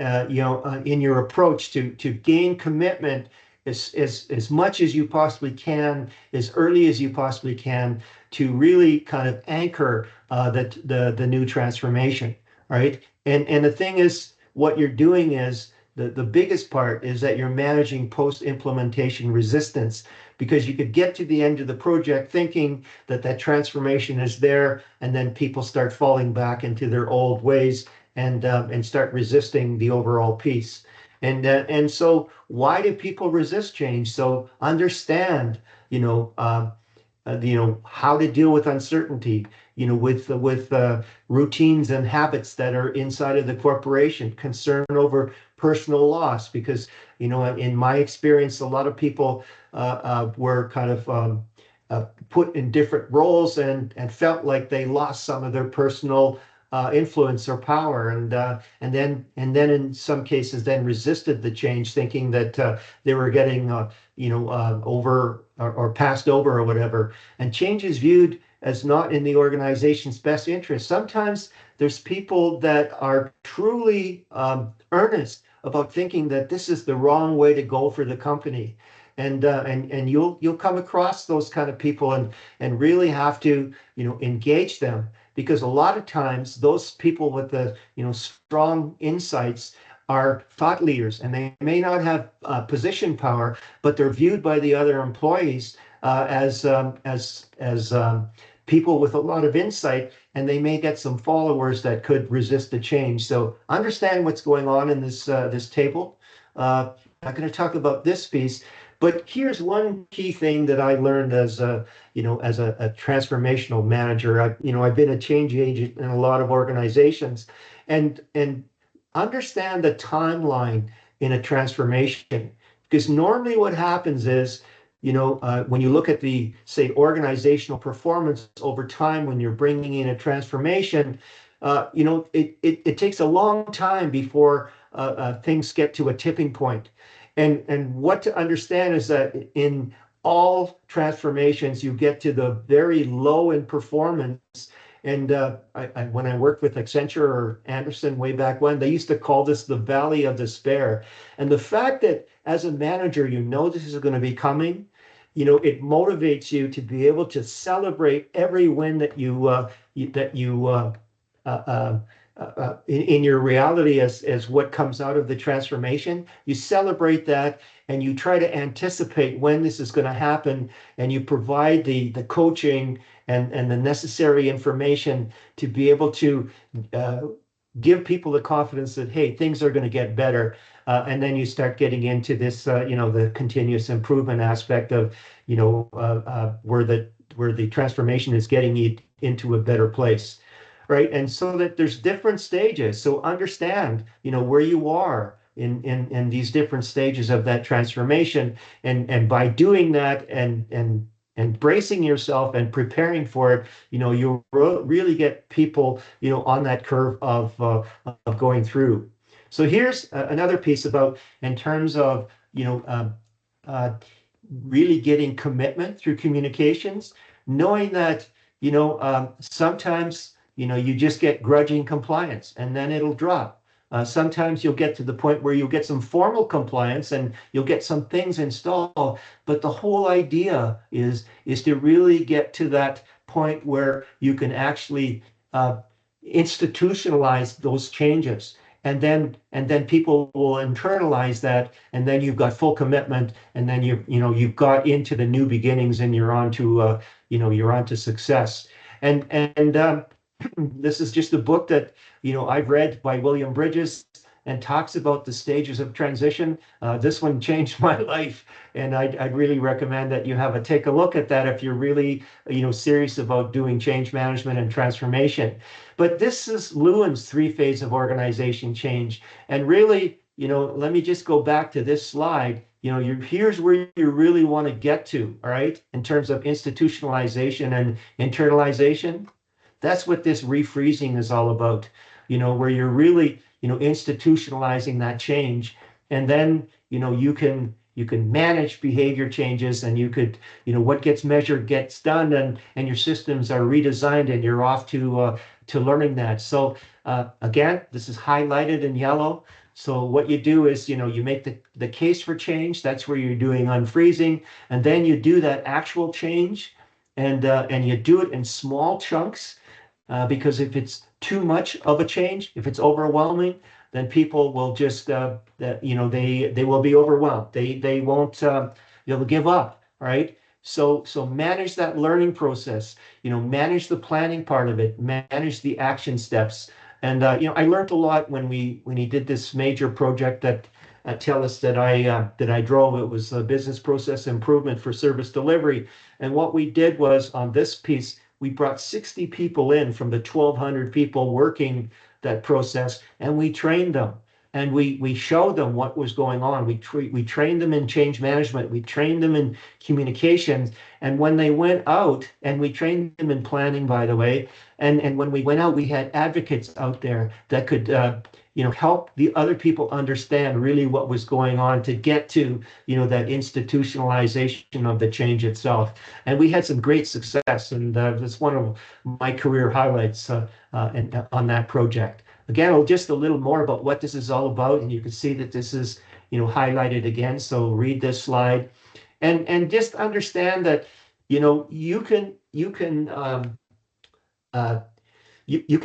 in your approach to gain commitment as much as you possibly can, as early as you possibly can, to really kind of anchor the new transformation. Right. And the thing is, what you're doing is the biggest part is that you're managing post-implementation resistance, because you could get to the end of the project thinking that transformation is there, and then people start falling back into their old ways and start resisting the overall piece. And so why do people resist change? So understand, how to deal with uncertainty, with routines and habits that are inside of the corporation, concern over personal loss, because, you know, in my experience, a lot of people were kind of put in different roles and felt like they lost some of their personal influence or power, and then in some cases then resisted the change, thinking that they were getting over or passed over or whatever. And change is viewed as not in the organization's best interest. Sometimes there's people that are truly earnest about thinking that this is the wrong way to go for the company. And you'll come across those kind of people and really have to, you know, engage them, because a lot of times those people with the, you know, strong insights are thought leaders, and they may not have position power, but they're viewed by the other employees as people with a lot of insight, and they may get some followers that could resist the change. So understand what's going on in this this table. I'm going to talk about this piece, but here's one key thing that I learned as a, you know, as a transformational manager. I've been a change agent in a lot of organizations, and understand the timeline in a transformation, because normally what happens is, you know, when you look at the, say, organizational performance over time, when you're bringing in a transformation, you know, it takes a long time before things get to a tipping point. And what to understand is that in all transformations, you get to the very low in performance. And when I worked with Accenture or Anderson way back when, they used to call this the valley of despair. And the fact that as a manager, you know this is going to be coming, you know, it motivates you to be able to celebrate every win that in your reality as what comes out of the transformation. You celebrate that, and you try to anticipate when this is going to happen, and you provide the coaching and the necessary information to be able to give people the confidence that, hey, things are going to get better. And then you start getting into this, you know, the continuous improvement aspect of, you know, where the transformation is getting you into a better place, right? And so that there's different stages. So understand, you know, where you are in these different stages of that transformation, and by doing that and bracing yourself and preparing for it, you know, you really get people, you know, on that curve of going through. So here's another piece about, in terms of, you know, really getting commitment through communications, knowing that, you know, sometimes, you know, you just get grudging compliance and then it'll drop. Sometimes you'll get to the point where you'll get some formal compliance and you'll get some things installed, but the whole idea is to really get to that point where you can actually institutionalize those changes. And then people will internalize that, and then you've got full commitment, and then you've got into the new beginnings, and you're on to you're on to success. And this is just a book that, you know, I've read by William Bridges, and talks about the stages of transition. This one changed my life, and I'd really recommend that you take a look at that if you're really, you know, serious about doing change management and transformation. But this is Lewin's 3-phase of organization change. And really, you know, let me just go back to this slide. You know, here's where you really want to get to, all right, in terms of institutionalization and internalization. That's what this refreezing is all about, you know, where you're really, you know, institutionalizing that change. And then, you know, you can manage behavior changes, and you could, you know, what gets measured gets done, and your systems are redesigned, and you're off to learning that. So again, this is highlighted in yellow. So what you do is, you know, you make the case for change. That's where you're doing unfreezing, and then you do that actual change, and you do it in small chunks, because if it's too much of a change, if it's overwhelming, then people will just you know, they will be overwhelmed. They won't, they'll give up, right? So manage that learning process, you know, manage the planning part of it, manage the action steps. And you know, I learned a lot when he did this major project that TELUS that I drove. It was a business process improvement for service delivery. And what we did was, on this piece, we brought 60 people in from the 1,200 people working that process, and we trained them. and we showed them what was going on. We trained them in change management. We trained them in communications. And when they went out, and we trained them in planning, by the way, and when we went out, we had advocates out there that could help the other people understand really what was going on to get to that institutionalization of the change itself. And we had some great success, and that's one of my career highlights on that project. Again, just a little more about what this is all about, and you can see that this is highlighted again. So read this slide, and just understand that you can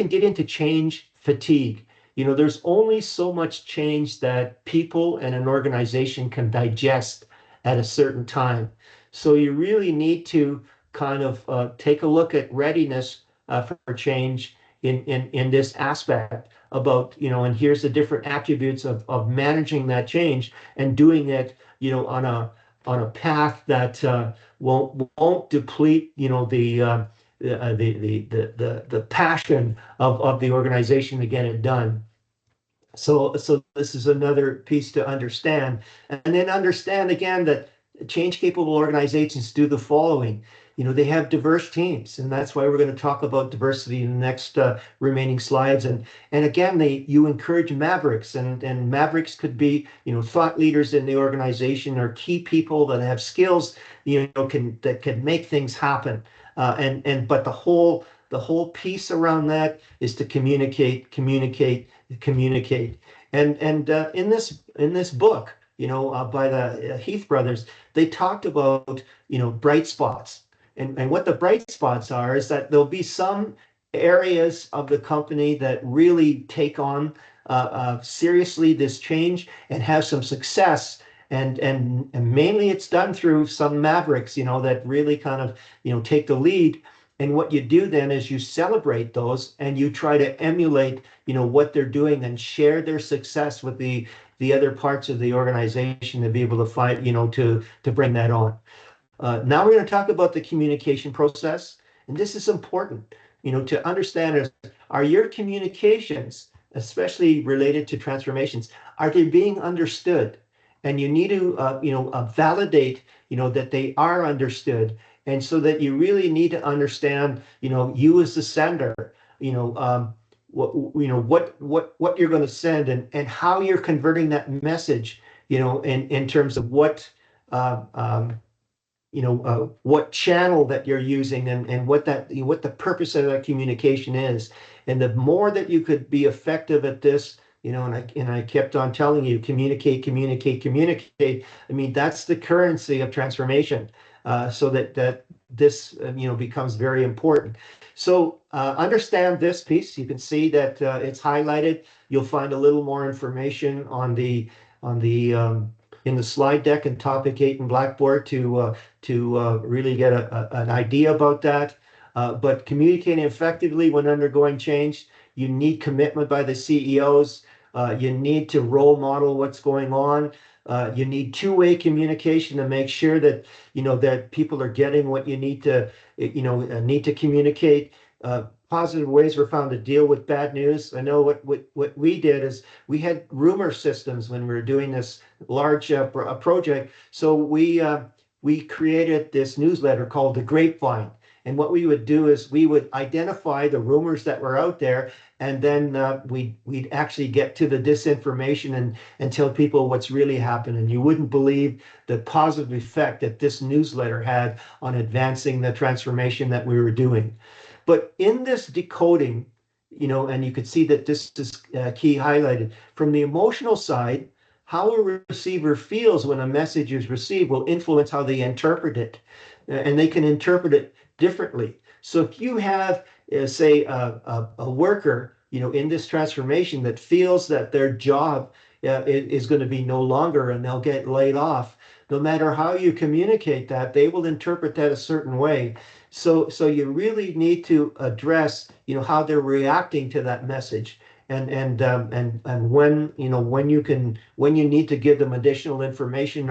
get into change fatigue. There's only so much change that people and an organization can digest at a certain time. So you really need to kind of take a look at readiness for change in this aspect about, and here's the different attributes of managing that change and doing it, on a path that won't deplete, the passion of the organization to get it done. So this is another piece to understand, and then understand again that change capable organizations do the following. They have diverse teams, and that's why we're going to talk about diversity in the next remaining slides. And again, you encourage mavericks, and mavericks could be thought leaders in the organization, or key people that have skills that can make things happen. But the whole piece around that is to communicate. And in this book, by the Heath brothers, they talked about bright spots. And what the bright spots are is that there'll be some areas of the company that really take on seriously this change and have some success. And mainly it's done through some mavericks, that really kind of, take the lead. And what you do then is you celebrate those, and you try to emulate, what they're doing, and share their success with the other parts of the organization to be able to fight, to bring that on. Now we're going to talk about the communication process. And this is important, to understand are your communications, especially related to transformations, are they being understood? And you need to, validate, that they are understood. And so that you really need to understand, you as the sender, what you're going to send, and how you're converting that message, in terms of what channel that you're using, and what the purpose of that communication is. And the more that you could be effective at this, and I kept on telling you, communicate. I mean, that's the currency of transformation. So that this becomes very important. So understand this piece. You can see that it's highlighted. You'll find a little more information in the slide deck in topic 8 in Blackboard to really get an idea about that. But communicating effectively when undergoing change, you need commitment by the CEOs. You need to role model what's going on. You need two-way communication to make sure that that people are getting what you need to communicate. Positive ways were found to deal with bad news. I know what we did is we had rumor systems when we were doing this large project. So we created this newsletter called The Grapevine. And what we would do is we would identify the rumors that were out there, and then we'd actually get to the disinformation and tell people what's really happened. And you wouldn't believe the positive effect that this newsletter had on advancing the transformation that we were doing. But in this decoding, and you could see that this is key highlighted, from the emotional side, how a receiver feels when a message is received will influence how they interpret it. And they can interpret it differently. So if you have, say, a worker, in this transformation that feels that their job is going to be no longer and they'll get laid off, no matter how you communicate that, they will interpret that a certain way. So you really need to address, how they're reacting to that message, and when you need to give them additional information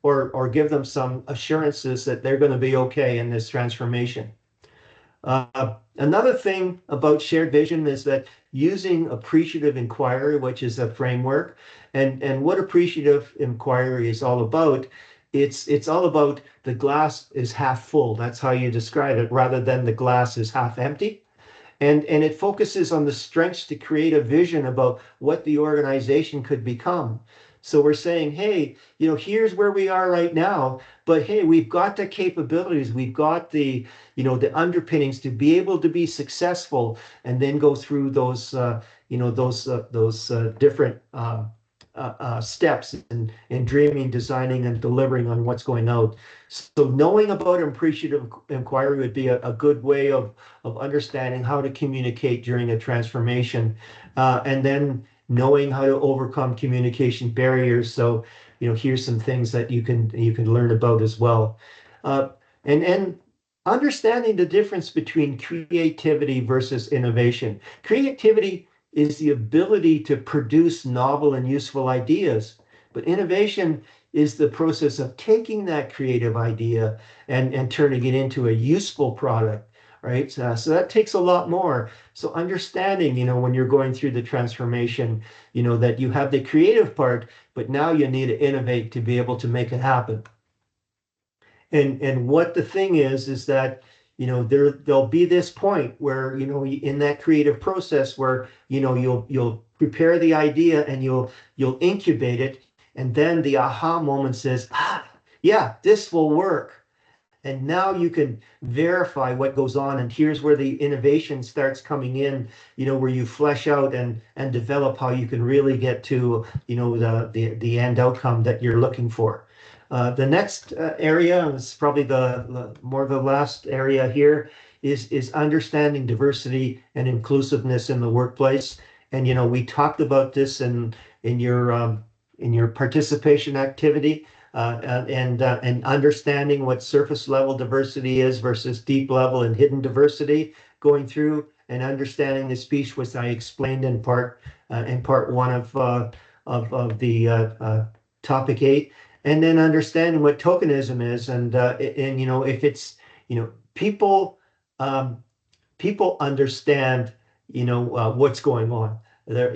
or give them some assurances that they're going to be okay in this transformation. Another thing about shared vision is that using appreciative inquiry, which is a framework, and what appreciative inquiry is all about, it's all about the glass is half full. That's how you describe it, rather than the glass is half empty. And it focuses on the strengths to create a vision about what the organization could become. So we're saying, hey, here's where we are right now, but hey, we've got the capabilities, we've got the, the underpinnings to be able to be successful, and then go through those, those different steps in dreaming, designing, and delivering on what's going out. So knowing about appreciative inquiry would be a good way of understanding how to communicate during a transformation, and then knowing how to overcome communication barriers. So, here's some things that you can learn about as well, and understanding the difference between creativity versus innovation. Creativity is the ability to produce novel and useful ideas, but innovation is the process of taking that creative idea and turning it into a useful product, right? So that takes a lot more. So understanding, when you're going through the transformation, that you have the creative part, but now you need to innovate to be able to make it happen. And what the thing is that, there'll be this point where, in that creative process where, you'll prepare the idea and you'll incubate it. And then the aha moment says, yeah, this will work. And now you can verify what goes on. And here's where the innovation starts coming in, where you flesh out and develop how you can really get to, the end outcome that you're looking for. The next area, and it's probably the last area here, is understanding diversity and inclusiveness in the workplace. And we talked about this in your participation activity, and understanding what surface level diversity is versus deep level and hidden diversity, going through and understanding the speech, which I explained in part one of the topic 8. And then understanding what tokenism is, and if it's, people understand, what's going on there,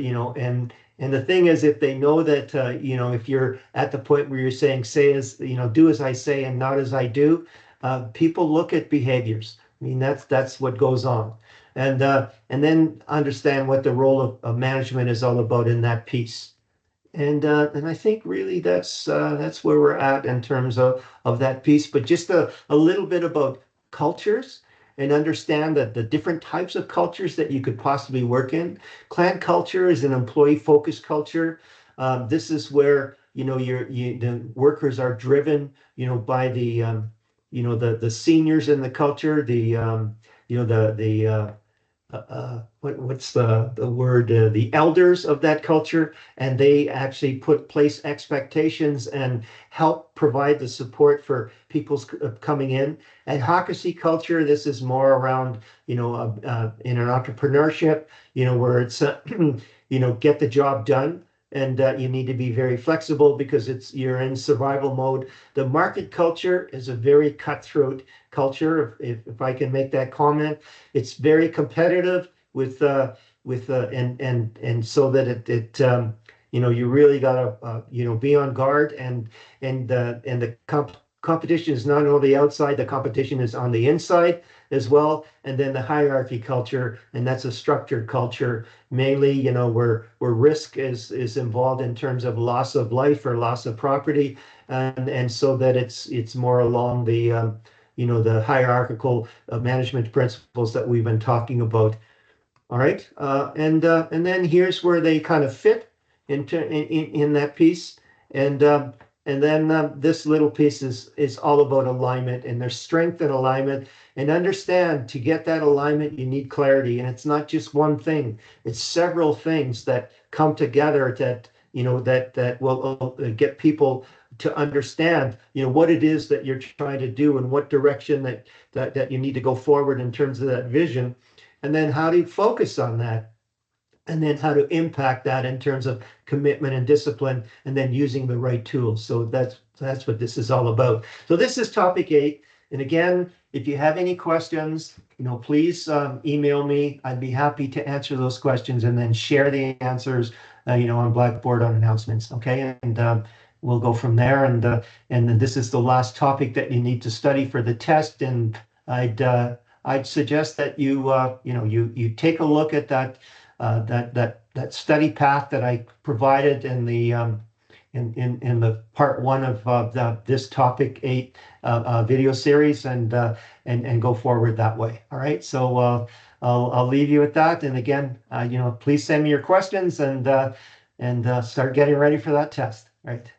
and the thing is, if they know that, if you're at the point where you're saying, do as I say and not as I do, people look at behaviors. I mean, that's what goes on, and then understand what the role of management is all about in that piece. And I think really that's where we're at in terms of that piece. But just a little bit about cultures, and understand that the different types of cultures that you could possibly work in. Clan culture is an employee-focused culture. This is where the workers are driven, by the seniors in the culture, what's the word, the elders of that culture, and they actually place expectations and help provide the support for people's coming in. Advocacy culture, this is more around in an entrepreneurship, where it's get the job done, and you need to be very flexible because you're in survival mode. The market culture is a very cutthroat culture, if I can make that comment. It's very competitive with and so that it you really gotta be on guard, and the competition is not only outside, the competition is on the inside as well. And then the hierarchy culture, and that's a structured culture, mainly where risk is involved in terms of loss of life or loss of property, and so that it's more along the the hierarchical management principles that we've been talking about. All right, and then here's where they kind of fit in that piece, and then this little piece is all about alignment, and there's strength in alignment. And understand, to get that alignment, you need clarity, and it's not just one thing; it's several things that come together that that will get people to understand what it is that you're trying to do, and what direction that you need to go forward in terms of that vision, and then how do you focus on that, and then how to impact that in terms of commitment and discipline, and then using the right tools. So that's what this is all about. So this is topic 8, And again, if you have any questions, please email me. I'd be happy to answer those questions and then share the answers, on Blackboard on announcements. Okay, and we'll go from there. And this is the last topic that you need to study for the test. And I'd suggest that you take a look at that study path that I provided in the in the part 1 of this topic 8 video series, and go forward that way. All right, so I'll leave you with that. And again, please send me your questions and start getting ready for that test. All right.